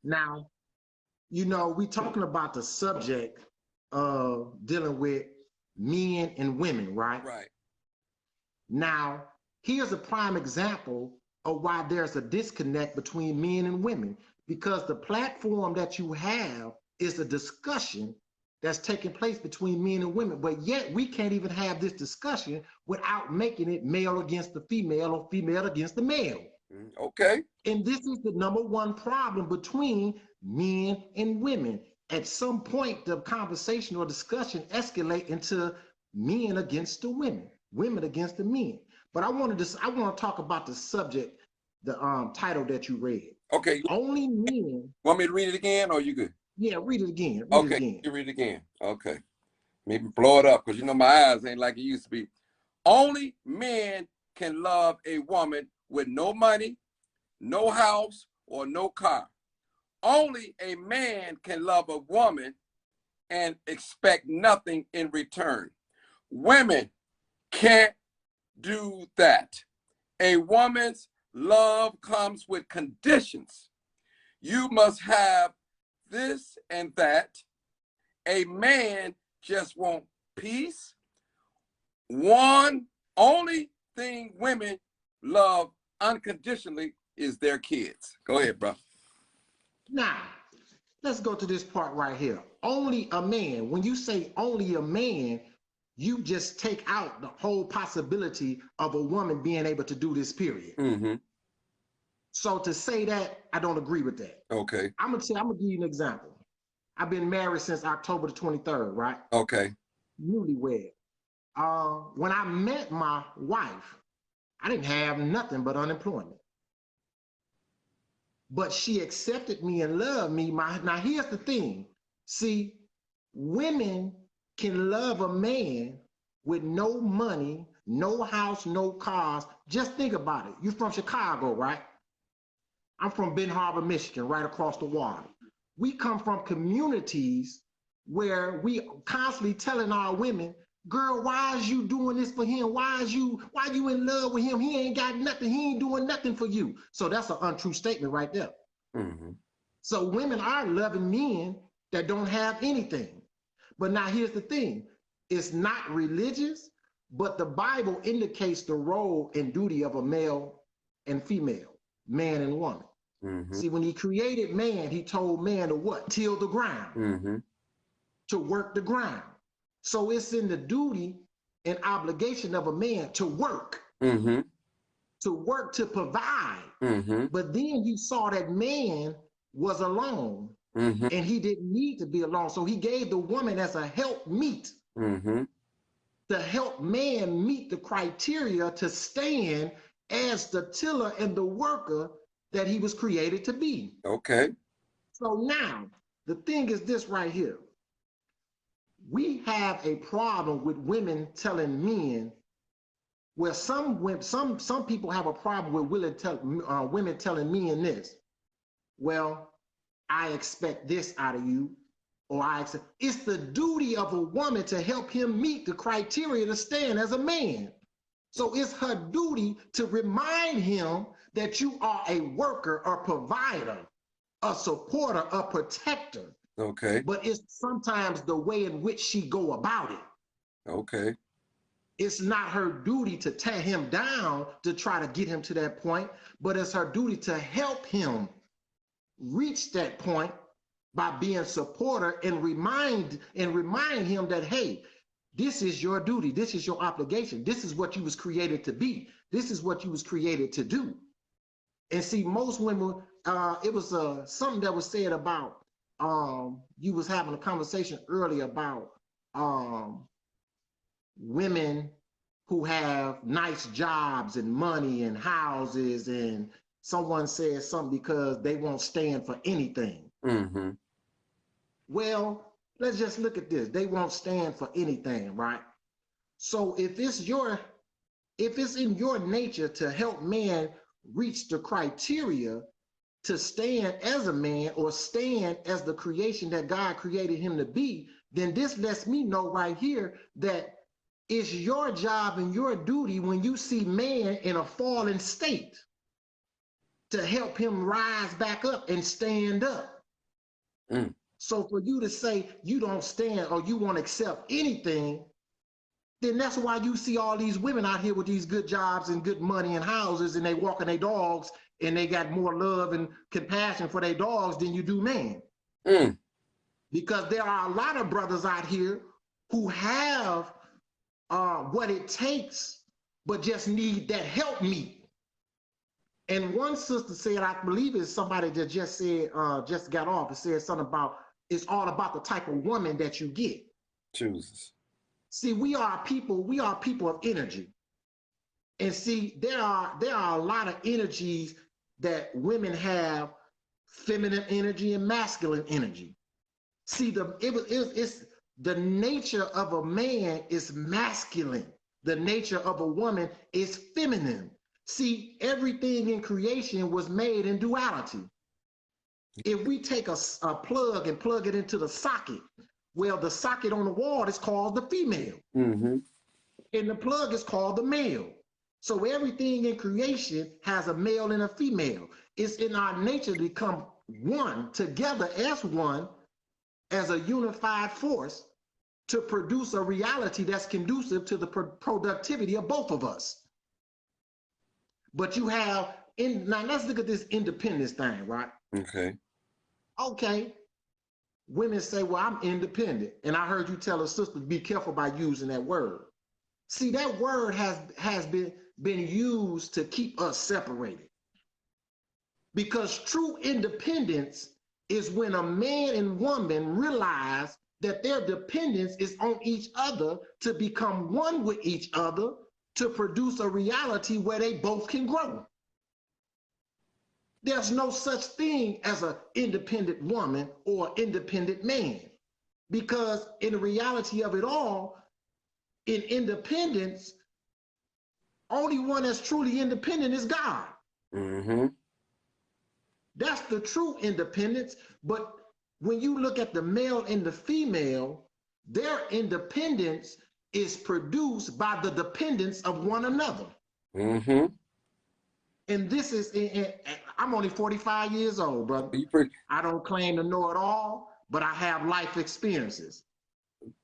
Now, we talking about the subject of dealing with men and women, right? Right. Now, here's a prime example of why there's a disconnect between men and women, because the platform that you have is a discussion that's taking place between men and women, but yet we can't even have this discussion without making it male against the female or female against the male. Okay. And this is the number one problem between men and women. At some point, the conversation or discussion escalate into men against the women, women against the men. But I want to talk about the subject, the title that you read. Okay. Only men. Want me to read it again, or you good? Yeah, read it again. Read it Okay, again. you read it again. Okay. Maybe blow it up, because my eyes ain't like it used to be. Only men can love a woman with no money, no house, or no car. Only a man can love a woman and expect nothing in return. Women can't do that. A woman's love comes with conditions. You must have this and that. A man just wants peace. One only thing women love unconditionally is their kids. Go ahead, bro. Now, let's go to this part right here. Only a man. When you say only a man, you just take out the whole possibility of a woman being able to do this, period. Mm-hmm. So to say that, I don't agree with that. Okay. I'm gonna give you an example. I've been married since October the 23rd, right? Okay. Newlywed. When I met my wife, I didn't have nothing but unemployment. But she accepted me and loved me. Now here's the thing. See, women can love a man with no money, no house, no cars. Just think about it. You're from Chicago, right? I'm from Benton Harbor, Michigan, right across the water. We come from communities where we constantly telling our women, girl, why is you doing this for him? Why you in love with him? He ain't got nothing. He ain't doing nothing for you. So that's an untrue statement right there. Mm-hmm. So women are loving men that don't have anything. But now here's the thing. It's not religious, but the Bible indicates the role and duty of a male and female, man and woman. Mm-hmm. See, when he created man, he told man to what? Till the ground, Mm-hmm. to work the ground. So it's in the duty and obligation of a man to work, Mm-hmm. to provide. Mm-hmm. But then he saw that man was alone, Mm-hmm. and he didn't need to be alone. So he gave the woman as a help meet, Mm-hmm. to help man meet the criteria to stand as the tiller and the worker that he was created to be. Okay. So now the thing is this right here. We have a problem with women telling men. Well, some people have a problem with women telling men this. Well, I expect this out of you, or it's the duty of a woman to help him meet the criteria to stand as a man. So it's her duty to remind him that you are a worker, a provider, a supporter, a protector. Okay. But it's sometimes the way in which she go about it. Okay. It's not her duty to tear him down to try to get him to that point, but it's her duty to help him reach that point by being a supporter and remind him that, hey, this is your duty, this is your obligation, this is what you was created to be, this is what you was created to do. And see, most women, it was something that was said about, you was having a conversation earlier about women who have nice jobs and money and houses, and someone says something because they won't stand for anything. Mm-hmm. Well, let's just look at this. They won't stand for anything, right? So if it's in your nature to help man reach the criteria to stand as a man or stand as the creation that God created him to be, then this lets me know right here that it's your job and your duty when you see man in a fallen state to help him rise back up and stand up. Mm. So for you to say you don't stand or you won't accept anything, then that's why you see all these women out here with these good jobs and good money and houses, and they walking their dogs, and they got more love and compassion for their dogs than you do men. Mm. Because there are a lot of brothers out here who have what it takes, but just need that help me. And one sister said, I believe it's somebody that just said, just got off, it said something about, it's all about the type of woman that you get. Jesus. See, we are people of energy. And see, there are a lot of energies that women have, feminine energy and masculine energy. See, it's the nature of a man is masculine. The nature of a woman is feminine. See, everything in creation was made in duality. If we take a plug and plug it into the socket, well, the socket on the wall is called the female. Mm-hmm. And the plug is called the male. So everything in creation has a male and a female. It's in our nature to become one, together as one, as a unified force, to produce a reality that's conducive to the productivity of both of us. But you have, now let's look at this independence thing, right? Okay. Okay. Women say, well, I'm independent. And I heard you tell a sister to be careful by using that word. See, that word has been used to keep us separated. Because true independence is when a man and woman realize that their dependence is on each other to become one with each other to produce a reality where they both can grow. There's no such thing as an independent woman or independent man, because in the reality of it all, in independence, only one that's truly independent is God. Mm-hmm. That's the true independence. But when you look at the male and the female, their independence is produced by the dependence of one another. Mm-hmm. And this is, I'm only 45 years old, brother. I don't claim to know it all, but I have life experiences.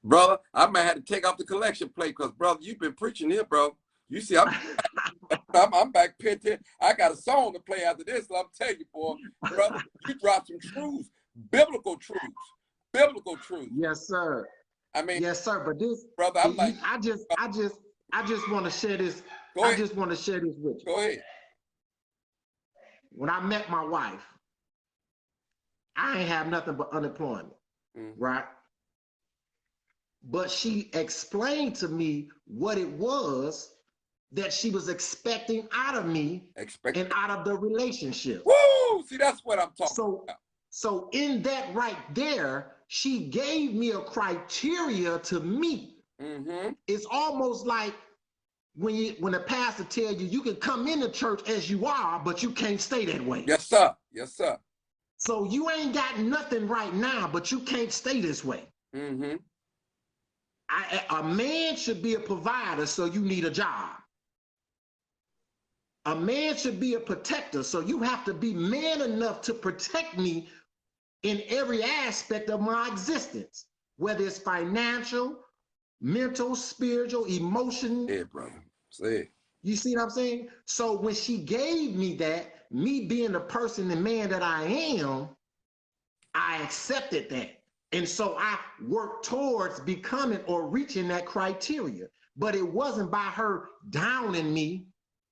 Brother, I might have to take off the collection plate because, brother, you've been preaching here, bro. You see, I'm back pitching. I got a song to play after this, so I'm telling you, boy, brother, you dropped some truths, biblical truths. Yes, sir. I mean, yes, sir. But this, brother, I'm like, I just want to share this. Go ahead. I just want to share this with you. Go ahead. When I met my wife, I ain't have nothing but unemployment, right? But she explained to me what it was that she was expecting out of me and out of the relationship. Woo! See, that's what I'm talking about. So in that right there, she gave me a criteria to meet. Mm-hmm. It's almost like when a pastor tells you can come into church as you are, but you can't stay that way. Yes, sir. Yes, sir. So you ain't got nothing right now, but you can't stay this way. Mm-hmm. A man should be a provider, so you need a job. A man should be a protector, so you have to be man enough to protect me in every aspect of my existence, whether it's financial, mental, spiritual, emotional. Yeah, brother. Say it. You see what I'm saying? So when she gave me that, me being the person and man that I am, I accepted that. And so I worked towards becoming or reaching that criteria. But it wasn't by her downing me.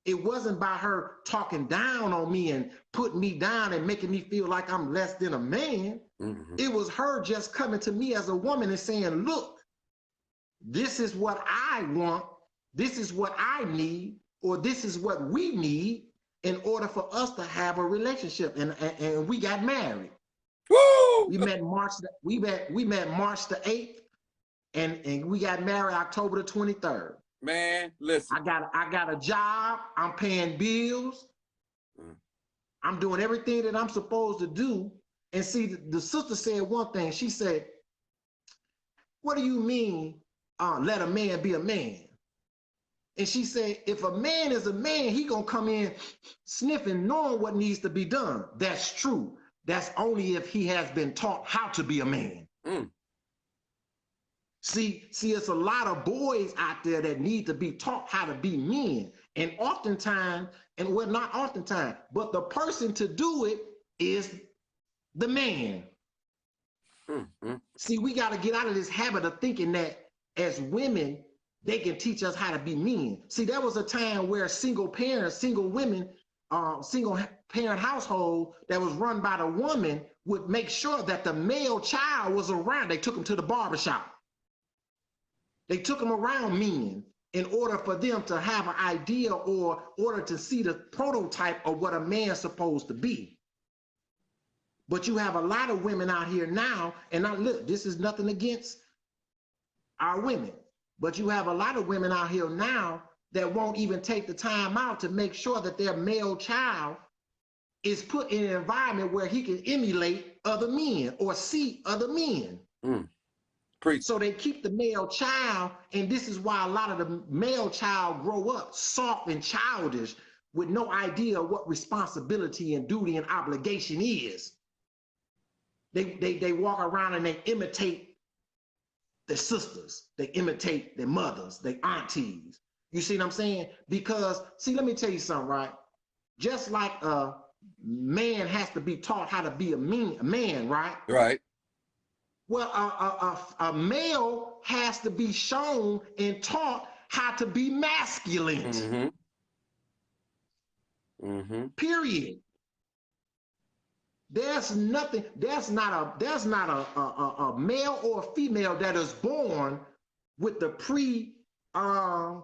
It wasn't by her talking down on me and putting me down and making me feel like I'm less than a man. Mm-hmm. It was her just coming to me as a woman and saying, look, this is what I want. This is what I need, or this is what we need in order for us to have a relationship. And we got married. Woo! We met March the 8th, and we got married October the 23rd. Man, listen. I got a job. I'm paying bills. I'm doing everything that I'm supposed to do. And see, the sister said one thing. She said, "What do you mean, let a man be a man?" And she said, if a man is a man, he gonna come in sniffing, knowing what needs to be done. That's true. That's only if he has been taught how to be a man. Mm. See, it's a lot of boys out there that need to be taught how to be men. And oftentimes, and well, not oftentimes, but the person to do it is the man. See, we got to get out of this habit of thinking that as women, they can teach us how to be men. See, there was a time where single parents, single women, single parent household that was run by the woman would make sure that the male child was around. They took him to the barbershop. They took him around men in order for them to have an idea or order to see the prototype of what a man's supposed to be. But you have a lot of women out here now, and now look, this is nothing against our women, but you have a lot of women out here now that won't even take the time out to make sure that their male child is put in an environment where he can emulate other men or see other men. Preach. So they keep the male child, and this is why a lot of the male child grow up soft and childish with no idea of what responsibility and duty and obligation is. They walk around and they imitate their sisters, they imitate their mothers, their aunties. You see what I'm saying? Because, see, let me tell you something, right? Just like a man has to be taught how to be a man, right? Right. Well, a male has to be shown and taught how to be masculine. Period. There's not a male or a female that is born with the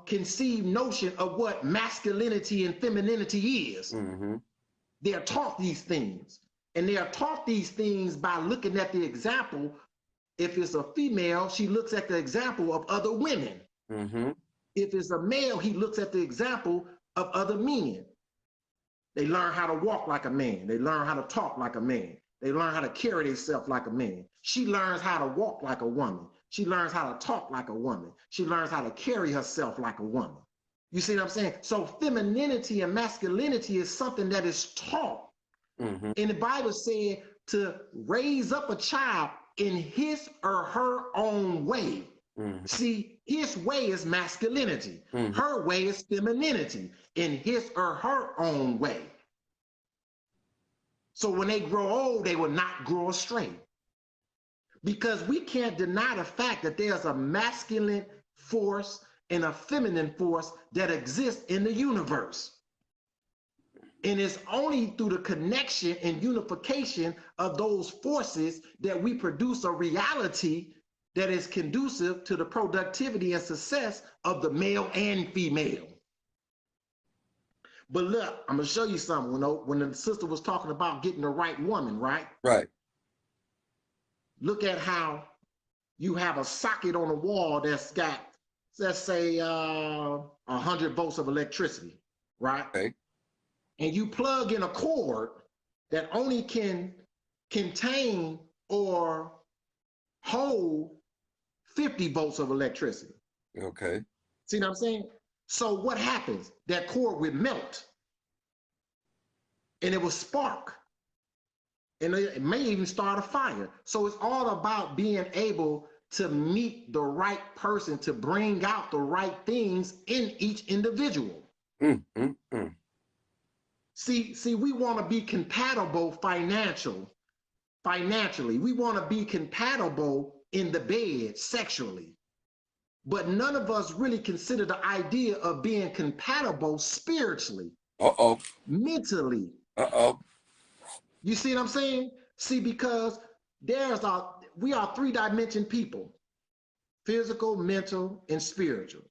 conceived notion of what masculinity and femininity is. They're taught these things, and they are taught these things by looking at the example. If it's a female, she looks at the example of other women. If it's a male, he looks at the example of other men. They learn how to walk like a man. They learn how to talk like a man. They learn how to carry themselves like a man. She learns how to walk like a woman. She learns how to talk like a woman. She learns how to carry herself like a woman. You see what I'm saying? So femininity and masculinity is something that is taught. And the Bible said to raise up a child in his or her own way. See, his way is masculinity. Her way is femininity in his or her own way. So when they grow old, they will not grow astray. Because we can't deny the fact that there's a masculine force and a feminine force that exists in the universe. And it's only through the connection and unification of those forces that we produce a reality that is conducive to the productivity and success of the male and female. But look, I'm gonna show you something. When the sister was talking about getting the right woman, right? Right. Look at how you have a socket on the wall that's got, let's say, 100 volts of electricity, right? Okay. And you plug in a cord that only can contain or hold 50 volts of electricity. Okay. See what I'm saying? So what happens? That cord would melt and it will spark, and it may even start a fire. So it's all about being able to meet the right person to bring out the right things in each individual. See, we want to be compatible financially. We want to be compatible in the bed sexually. But none of us really consider the idea of being compatible spiritually, mentally. You see what I'm saying? See, because we are three-dimension people: physical, mental, and spiritual.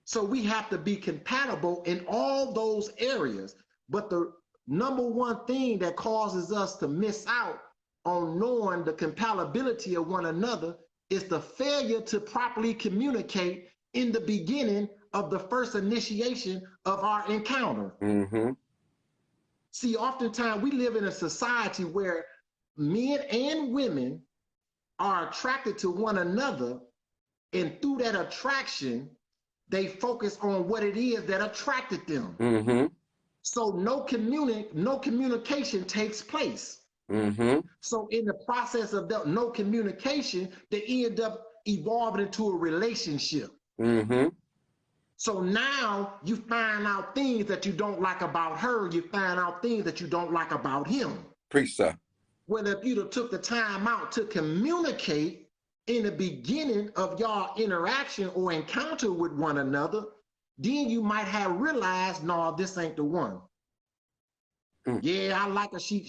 So we have to be compatible in all those areas. But the number one thing that causes us to miss out on knowing the compatibility of one another is the failure to properly communicate in the beginning of the first initiation of our encounter. See, oftentimes we live in a society where men and women are attracted to one another, and through that attraction, they focus on what it is that attracted them. So no communication takes place. Mm-hmm. So in the process of that no communication, they end up evolving into a relationship. Mm-hmm. So now you find out things that you don't like about her. You find out things that you don't like about him. Preach, sir. Well, if you'd have took the time out to communicate in the beginning of y'all interaction or encounter with one another, then you might have realized, no, this ain't the one. Yeah, I like her. She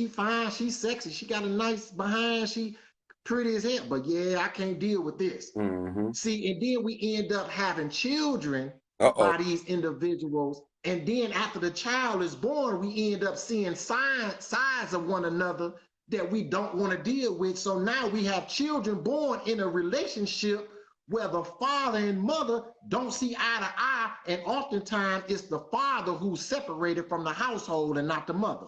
fine. She's sexy. She got a nice behind. She pretty as hell. But yeah, I can't deal with this. Mm-hmm. See, and then we end up having children Uh-oh. by these individuals. And then after the child is born, we end up seeing sides of one another that we don't want to deal with. So now we have children born in a relationship where the father and mother don't see eye to eye, and oftentimes it's the father who's separated from the household and not the mother.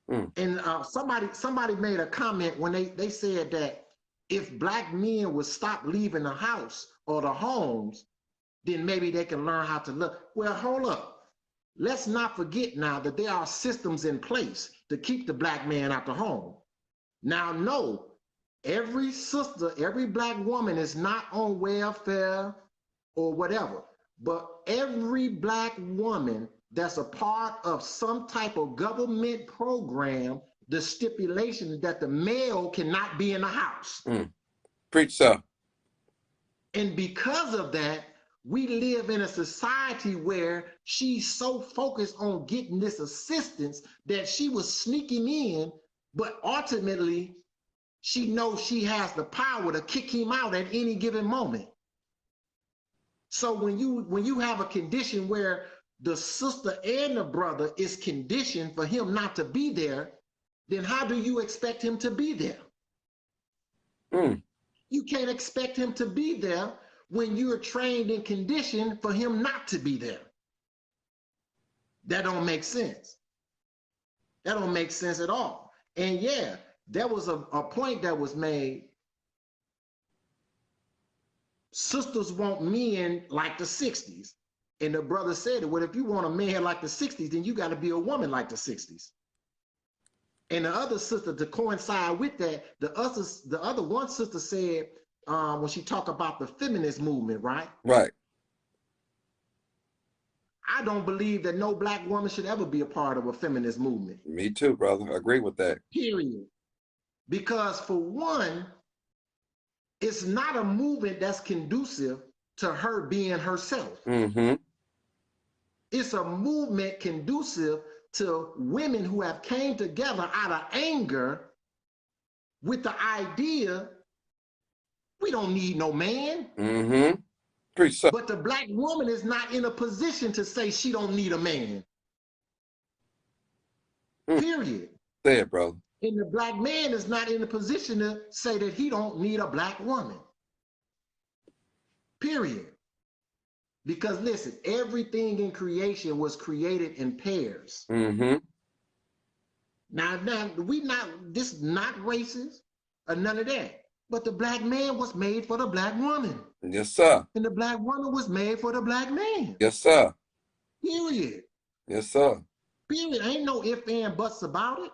And somebody made a comment when they said that if Black men would stop leaving the house or the homes, then maybe they can learn how to love. Well, hold up. Let's not forget now that there are systems in place to keep the Black man out the home. Now, no, every sister, every Black woman is not on welfare or whatever, but every Black woman that's a part of some type of government program, the stipulation is that the male cannot be in the house. Preach, sir. And because of that, we live in a society where she's so focused on getting this assistance that she was sneaking in, but ultimately she knows she has the power to kick him out at any given moment. So when you have a condition where the sister and the brother is conditioned for him not to be there, then how do you expect him to be there? You can't expect him to be there when you're trained and conditioned for him not to be there. That don't make sense. That don't make sense at all. And yeah, there was a point that was made. Sisters want men like the 60s. And the brother said, well, if you want a man like the 60s, then you got to be a woman like the 60s. And the other sister, to coincide with that, the other one sister said, when she talked about the feminist movement, right? Right. I don't believe that no Black woman should ever be a part of a feminist movement. Me too, brother. I agree with that. Period. Because for one, it's not a movement that's conducive to her being herself. It's a movement conducive to women who have came together out of anger with the idea we don't need no man. Preach, sir. But the Black woman is not in a position to say she don't need a man. Period. Say it, brother. And the Black man is not in a position to say that he don't need a Black woman. Period. Because listen, everything in creation was created in pairs. Now, we not racist or none of that. But the Black man was made for the Black woman. Yes, sir. And the Black woman was made for the Black man. Yes, sir. Period. Yes, sir. Period. Ain't no ifs and buts about it.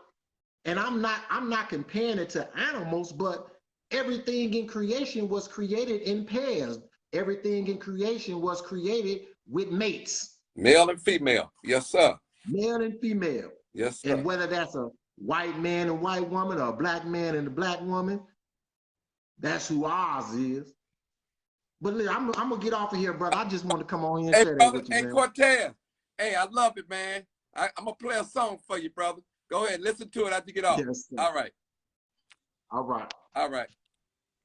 And I'm not comparing it to animals, but everything in creation was created in pairs. Everything in creation was created with mates. Male and female. Yes, sir. Male and female. Yes, sir. And whether that's a white man and white woman or a Black man and a Black woman, that's who ours is. But look, I'm going to get off of here, brother. I just want to come on here and Hey, share brother, that with you, hey, man. Cortez. Hey, I love it, man. I'm going to play a song for you, brother. Go ahead. Listen to it after you get off. Yes, sir. All right. All right. All right.